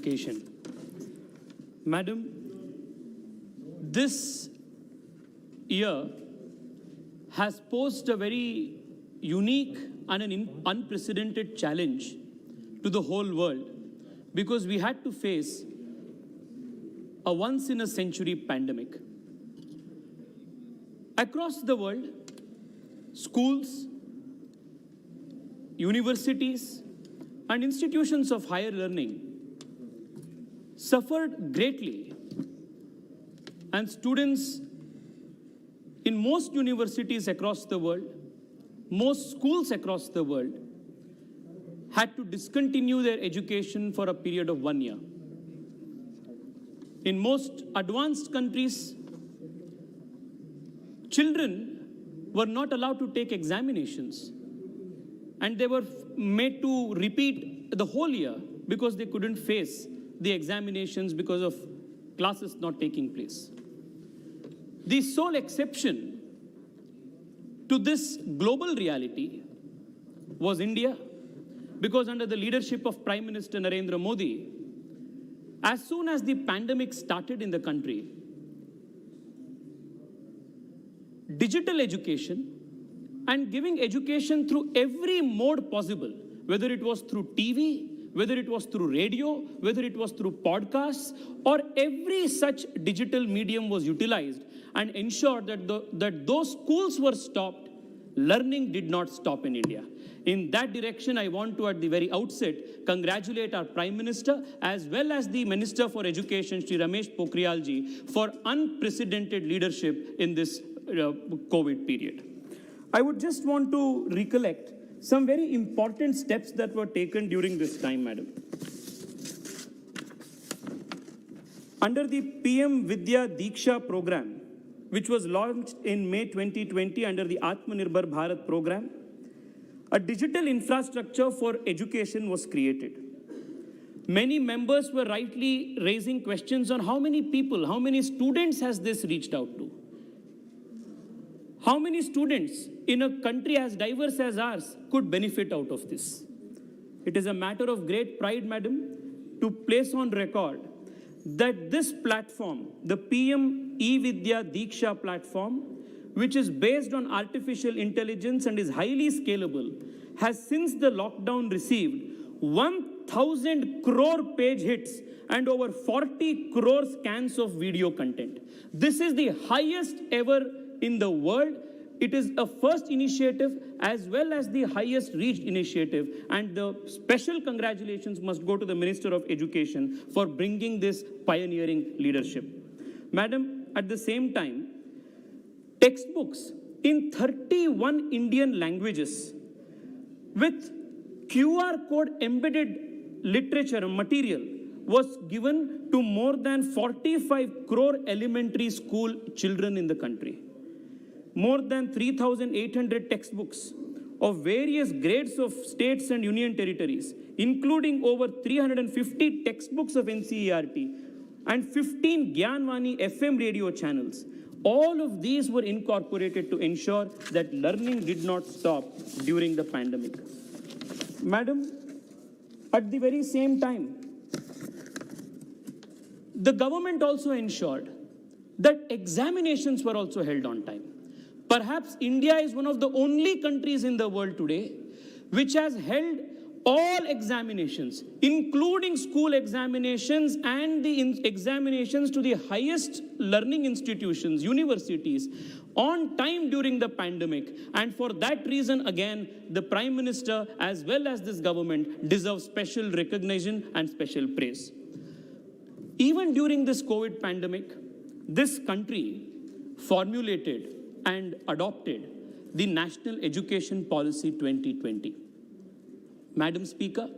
education. Madam, this year has posed a very unique and an unprecedented challenge to the whole world because we had to face a once-in-a-century pandemic. Across the world, schools, universities, and institutions of higher learning suffered greatly, and students in most universities across the world, most schools across the world, had to discontinue their education for a period of 1 year. In most advanced countries, children were not allowed to take examinations, and they were made to repeat the whole year because they couldn't face the examinations because of classes not taking place. The sole exception to this global reality was India, because under the leadership of Prime Minister Narendra Modi, as soon as the pandemic started in the country, digital education and giving education through every mode possible, whether it was through TV, whether it was through radio, whether it was through podcasts, or every such digital medium was utilized and ensured that those schools were stopped, learning did not stop in India. In that direction, I want to, at the very outset, congratulate our Prime Minister as well as the Minister for Education, Shri Ramesh Pokhriyal ji, for unprecedented leadership in this COVID period. I would just want to recollect some very important steps that were taken during this time, Madam. Under the PM Vidya Diksha program, which was launched in May 2020 under the Atmanirbhar Bharat program, a digital infrastructure for education was created. Many members were rightly raising questions on how many people, how many students has this reached out to? How many students in a country as diverse as ours could benefit out of this? It is a matter of great pride, Madam, to place on record that this platform, the PM E-Vidya Diksha platform, which is based on artificial intelligence and is highly scalable, has since the lockdown received 1,000 crore page hits and over 40 crore scans of video content. This is the highest ever in the world. It is a first initiative as well as the highest reached initiative, and the special congratulations must go to the Minister of Education for bringing this pioneering leadership. Madam, at the same time, textbooks in 31 Indian languages with QR code embedded literature material was given to more than 45 crore elementary school children in the country. More than 3,800 textbooks of various grades of states and union territories, including over 350 textbooks of NCERT and 15 Gyanvani FM radio channels. All of these were incorporated to ensure that learning did not stop during the pandemic. Madam, at the very same time, the government also ensured that examinations were also held on time. Perhaps India is one of the only countries in the world today which has held all examinations, including school examinations and the examinations to the highest learning institutions, universities, on time during the pandemic. And for that reason, again, the Prime Minister as well as this government deserve special recognition and special praise. Even during this COVID pandemic, this country formulated and adopted the National Education Policy 2020. Madam Speaker,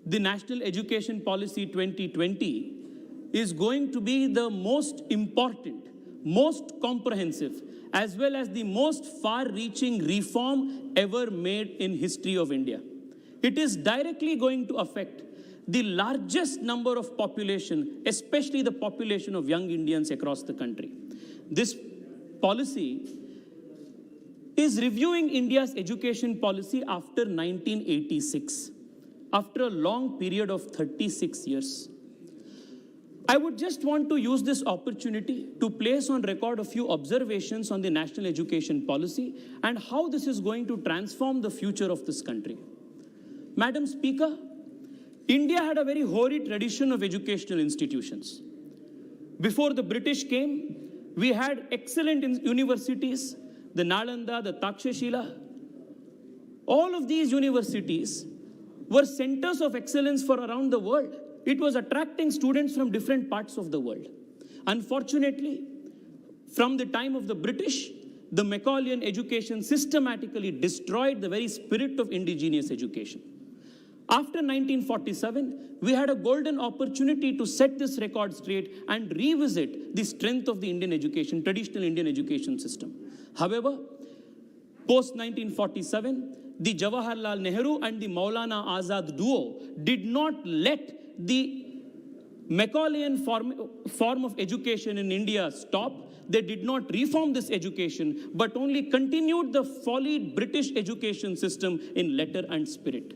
the National Education Policy 2020 is going to be the most important, most comprehensive, as well as the most far-reaching reform ever made in history of India. It is directly going to affect the largest number of population, especially the population of young Indians across the country. This policy is reviewing India's education policy after 1986. after a long period of 36 years. I would just want to use this opportunity to place on record a few observations on the national education policy and how this is going to transform the future of this country. Madam Speaker, India had a very hoary tradition of educational institutions. Before the British came, we had excellent universities, the Nalanda, the Takshashila. All of these universities were centers of excellence for around the world. It was attracting students from different parts of the world. Unfortunately, from the time of the British, the Macaulayan education systematically destroyed the very spirit of indigenous education. After 1947, we had a golden opportunity to set this record straight and revisit the strength of the Indian education, traditional Indian education system. However, post-1947, the Jawaharlal Nehru and the Maulana Azad duo did not let the Macaulayan form of education in India stop. They did not reform this education, but only continued the follied British education system in letter and spirit.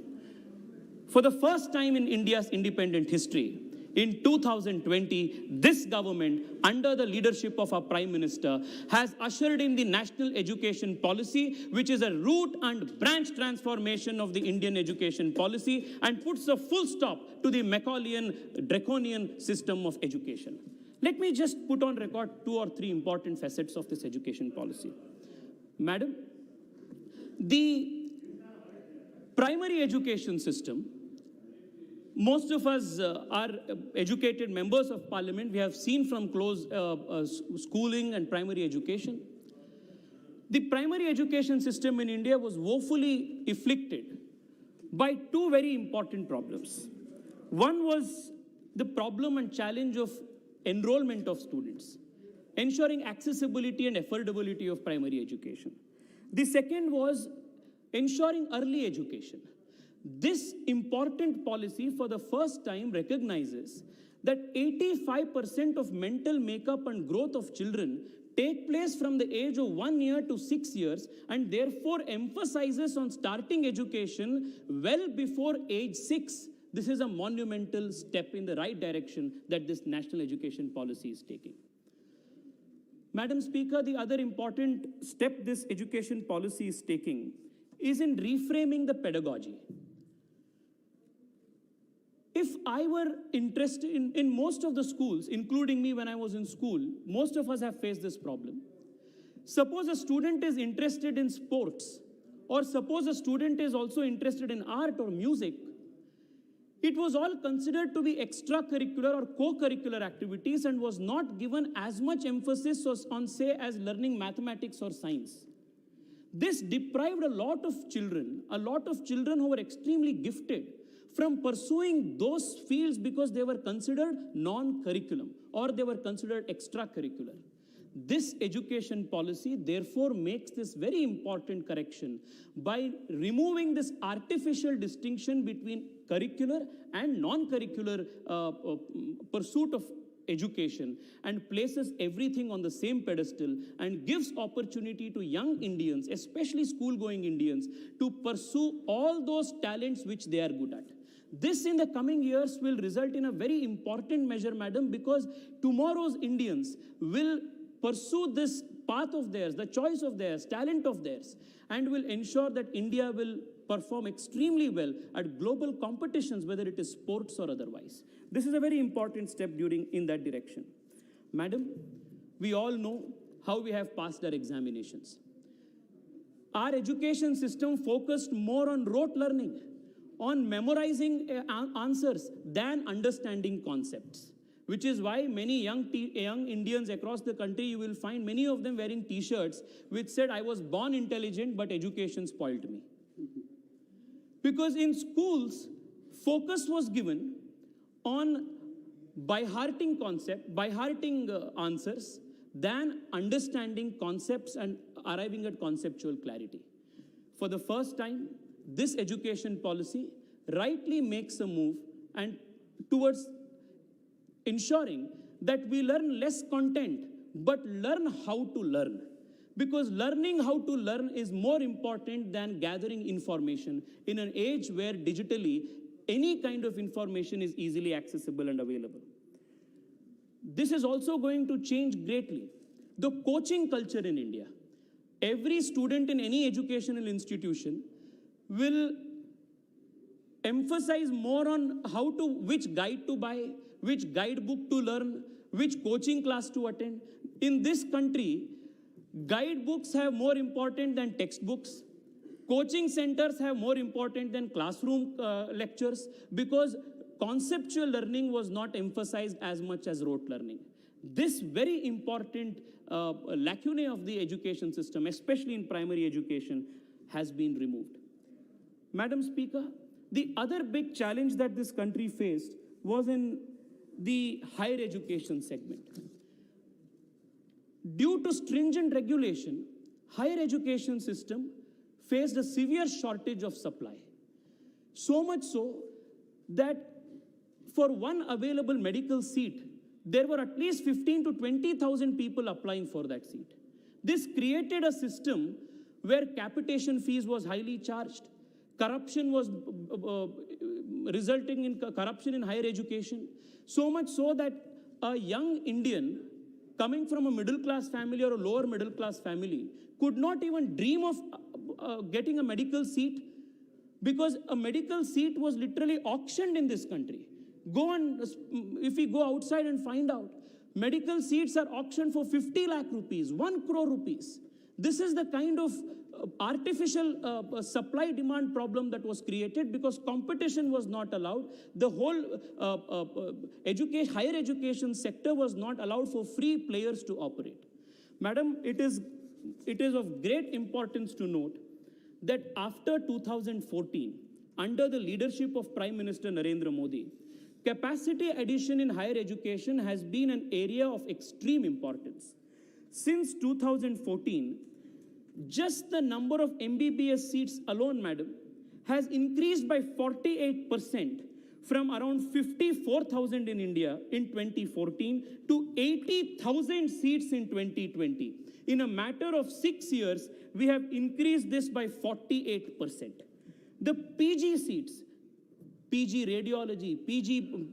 For the first time in India's independent history, in 2020, this government, under the leadership of our Prime Minister, has ushered in the national education policy, which is a root and branch transformation of the Indian education policy and puts a full stop to the Macaulayan draconian system of education. Let me just put on record 2 or 3 important facets of this education policy. Madam, the primary education system, most of us are educated members of parliament. We have seen from close schooling and primary education. The primary education system in India was woefully afflicted by 2 very important problems. One was the problem and challenge of enrollment of students, ensuring accessibility and affordability of primary education. The second was ensuring early education. This important policy for the first time recognizes that 85% of mental makeup and growth of children take place from the age of 1 year to 6 years and therefore emphasizes on starting education well before age 6. This is a monumental step in the right direction that this national education policy is taking. Madam Speaker, the other important step this education policy is taking is in reframing the pedagogy. If I were interested in most of the schools, including me when I was in school, most of us have faced this problem. Suppose a student is interested in sports, or suppose a student is also interested in art or music. It was all considered to be extracurricular or co-curricular activities and was not given as much emphasis on, say, as learning mathematics or science. This deprived a lot of children who were extremely gifted from pursuing those fields because they were considered non-curriculum or they were considered extracurricular. This education policy therefore makes this very important correction by removing this artificial distinction between curricular and non-curricular pursuit of education and places everything on the same pedestal and gives opportunity to young Indians, especially school-going Indians, to pursue all those talents which they are good at. This in the coming years will result in a very important measure, madam, because tomorrow's Indians will pursue this path of theirs, the choice of theirs, talent of theirs, and will ensure that India will perform extremely well at global competitions, whether it is sports or otherwise. This is a very important step in that direction. Madam, we all know how we have passed our examinations. Our education system focused more on rote learning, on memorizing answers than understanding concepts, which is why many young Indians across the country, you will find many of them wearing t-shirts which said, "I was born intelligent, but education spoiled me." Because in schools, focus was given on by-hearting answers than understanding concepts and arriving at conceptual clarity. For the first time, this education policy rightly makes a move and towards ensuring that we learn less content, but learn how to learn. Because learning how to learn is more important than gathering information in an age where digitally any kind of information is easily accessible and available. This is also going to change greatly the coaching culture in India. Every student in any educational institution will emphasize more on which guide to buy, which guidebook to learn, which coaching class to attend. In this country, guidebooks have more important than textbooks. Coaching centers have more important than classroom lectures, because conceptual learning was not emphasized as much as rote learning. This very important lacunae of the education system, especially in primary education, has been removed. Madam Speaker, the other big challenge that this country faced was in the higher education segment. Due to stringent regulation, higher education system faced a severe shortage of supply. So much so that for one available medical seat, there were at least 15 to 20,000 people applying for that seat. This created a system where capitation fees was highly charged. Corruption was resulting in corruption in higher education. So much so that a young Indian coming from a middle class family or a lower middle class family could not even dream of getting a medical seat, because a medical seat was literally auctioned in this country. If we go outside and find out, medical seats are auctioned for 50 lakh rupees, 1 crore rupees. This is the kind of artificial supply-demand problem that was created because competition was not allowed. The whole higher education sector was not allowed for free players to operate. Madam, it is of great importance to note that after 2014, under the leadership of Prime Minister Narendra Modi, capacity addition in higher education has been an area of extreme importance. Since 2014, just the number of MBBS seats alone, madam, has increased by 48% from around 54,000 in India in 2014 to 80,000 seats in 2020. In a matter of 6 years, we have increased this by 48%. The PG seats, PG radiology, PG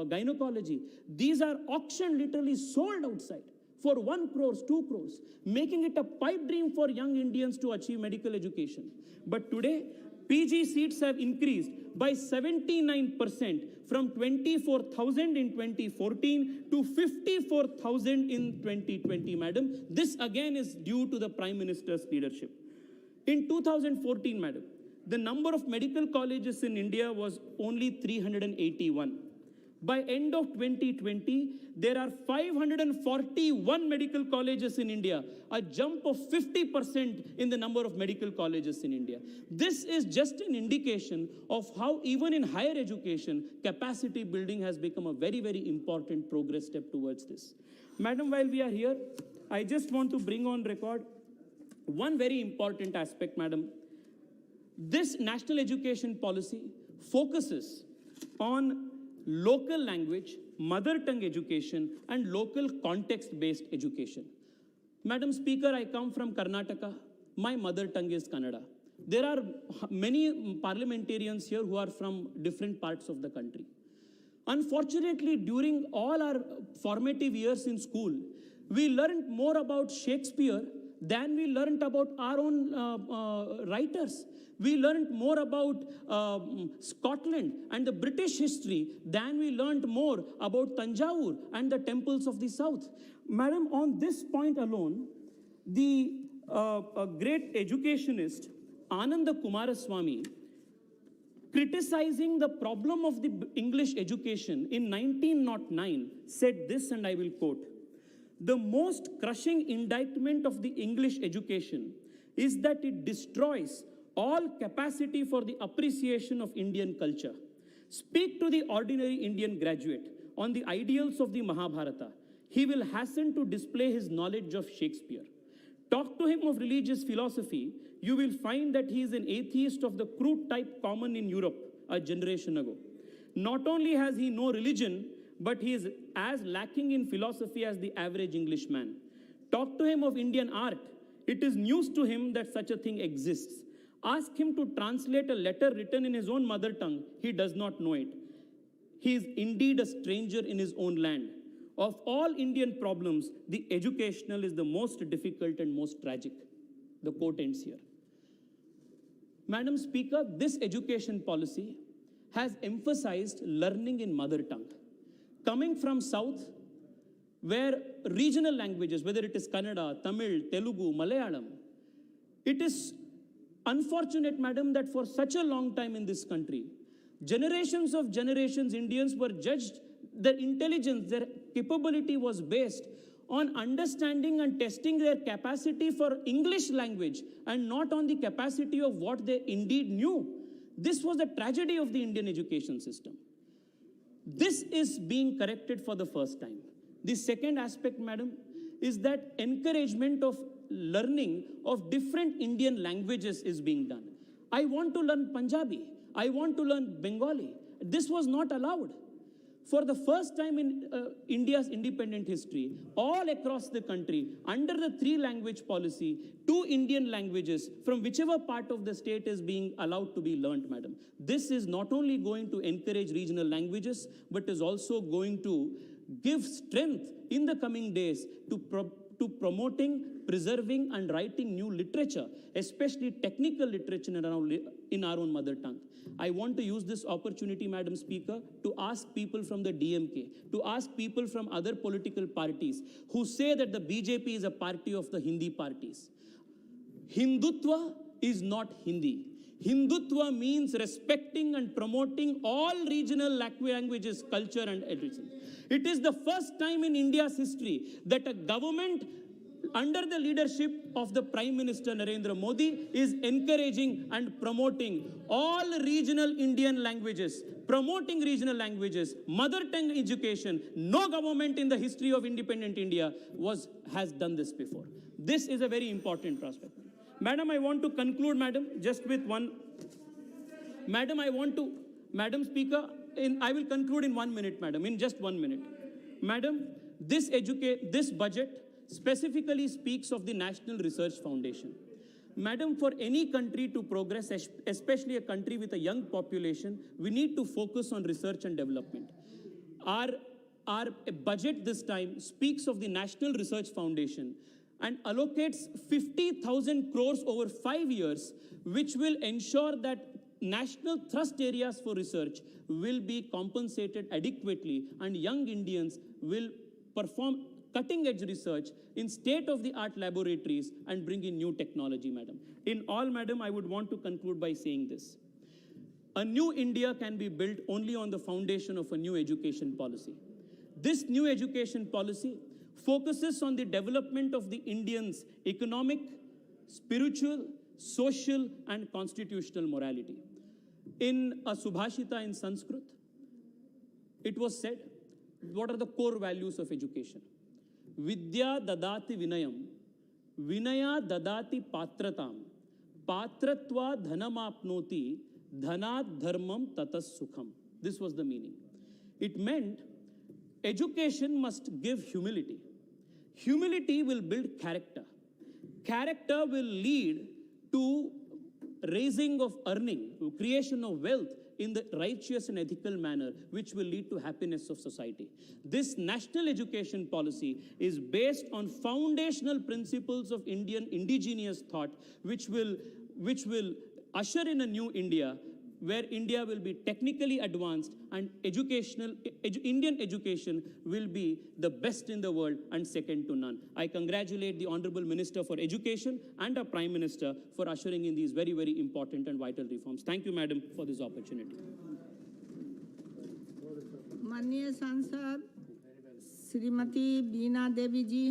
gynecology, these are auctioned, literally sold outside for 1 crore, 2 crores, making it a pipe dream for young Indians to achieve medical education. But today, PG seats have increased by 79% from 24,000 in 2014 to 54,000 in 2020, madam. This again is due to the Prime Minister's leadership. In 2014, madam, the number of medical colleges in India was only 381. By end of 2020, there are 541 medical colleges in India, a jump of 50% in the number of medical colleges in India. This is just an indication of how even in higher education, capacity building has become a very, very important progress step towards this. Madam, while we are here, I just want to bring on record one very important aspect, madam. This national education policy focuses on local language, mother tongue education, and local context-based education. Madam Speaker, I come from Karnataka. My mother tongue is Kannada. There are many parliamentarians here who are from different parts of the country. Unfortunately, during all our formative years in school, we learned more about Shakespeare than we learned about our own writers. We learned more about Scotland and the British history than we learned more about Tanjavur and the temples of the south. Madam, on this point alone, the great educationist Ananda Kumaraswamy, criticizing the problem of the English education in 1909, said this, and I will quote, "The most crushing indictment of the English education is that it destroys all capacity for the appreciation of Indian culture. Speak to the ordinary Indian graduate on the ideals of the Mahabharata. He will hasten to display his knowledge of Shakespeare. Talk to him of religious philosophy. You will find that he is an atheist of the crude type common in Europe a generation ago. Not only has he no religion, but he is as lacking in philosophy as the average Englishman. Talk to him of Indian art. It is news to him that such a thing exists. Ask him to translate a letter written in his own mother tongue. He does not know it. He is indeed a stranger in his own land. Of all Indian problems, the educational is the most difficult and most tragic. The quote ends here. Madam Speaker, this education policy has emphasized learning in mother tongue. Coming from South, where regional languages, whether it is Kannada, Tamil, Telugu, Malayalam, it is unfortunate, madam, that for such a long time in this country, generations of generations, Indians were judged, their intelligence, their capability was based on understanding and testing their capacity for English language and not on the capacity of what they indeed knew. This was the tragedy of the Indian education system. This is being corrected for the first time. The second aspect, madam, is that encouragement of learning of different Indian languages is being done. I want to learn Punjabi. I want to learn Bengali. This was not allowed. For the first time in India's independent history, all across the country, under the 3-language policy, 2 Indian languages from whichever part of the state is being allowed to be learnt, madam. This is not only going to encourage regional languages, but is also going to give strength in the coming days to promoting, preserving, and writing new literature, especially technical literature in our own mother tongue. I want to use this opportunity, Madam Speaker, to ask people from the DMK, to ask people from other political parties who say that the BJP is a party of the Hindi parties. Hindutva is not Hindi. Hindutva means respecting and promoting all regional languages, culture, and everything. It is the first time in India's history that a government under the leadership of the Prime Minister Narendra Modi is encouraging and promoting all regional Indian languages, promoting regional languages, mother tongue education. No government in the history of independent India has done this before. This is a very important prospect. Madam, I want to conclude, madam, just with one. Madam, Madam Speaker, I will conclude in 1 minute, madam, in just 1 minute. Madam, this budget specifically speaks of the National Research Foundation. Madam, for any country to progress, especially a country with a young population, we need to focus on research and development. Our budget this time speaks of the National Research Foundation and allocates 50,000 crores over 5 years, which will ensure that national thrust areas for research will be compensated adequately and young Indians will perform cutting-edge research in state-of-the-art laboratories and bring in new technology, madam. In all, madam, I would want to conclude by saying this. A new India can be built only on the foundation of a new education policy. This new education policy focuses on the development of the Indians' economic, spiritual, social, and constitutional morality. In a Subhashita in Sanskrit, it was said, what are the core values of education? Vidya dadati vinayam, vinaya dadati patratam, patratva dhanamapnoti, dhanat dharmam tatas sukham. This was the meaning. It meant education must give humility. Humility will build character. Character will lead to raising of earning, creation of wealth in the righteous and ethical manner, which will lead to happiness of society. This national education policy is based on foundational principles of Indian indigenous thought, which will usher in a new India, where India will be technically advanced and Indian education will be the best in the world and second to none. I congratulate the Honorable Minister for Education and our Prime Minister for ushering in these very, very important and vital reforms. Thank you, madam, for this opportunity. माननीय सांसद श्रीमती बीना देवी जी।